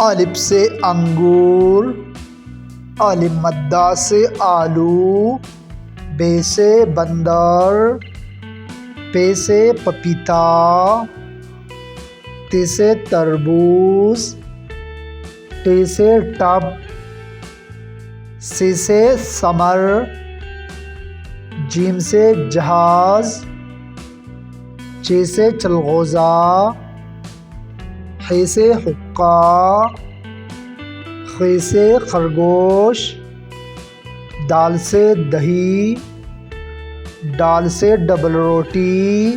الف سے انگور، الف مدہ سے آلو، بے سے بندر، پے سے پپیتا، تے سے تربوز، ٹے سے ٹب، سے ثمر، جیم سے جہاز، چے سے چلغوزہ، خے سے حقہ، خے سے خرگوش، دال سے دہی، ڈال سے ڈبل روٹی،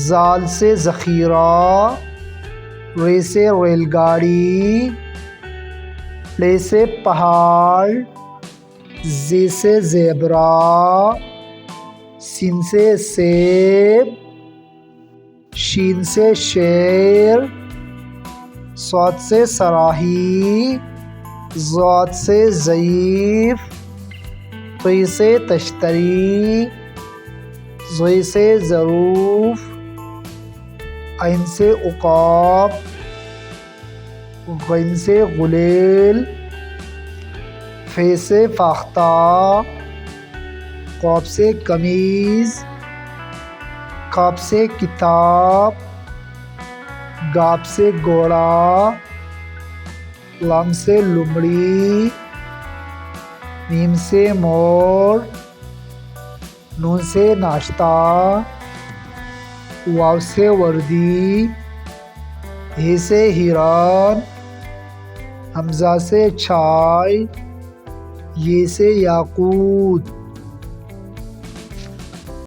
زال سے ذخیرہ، رے سے ریل گاڑی، پلے سے پہاڑ، زے سے زیبرا، سین سے سیب، شین سے شیر، صاد سے صراحی، ضاد سے ضعیف، طی سے تشتری، ضی سے ظروف، عین سے عقاب، غین سے غلیل، فے سے فاختہ، قاف سے قمیض، کاف سے کتاب، گاپ سے گھوڑا، لام سے لومڑی، میم سے مور، نون سے ناشتہ، واو سے وردی، ہے سے ہرن، حمزہ سے چھائے، یہ سے یاقوت۔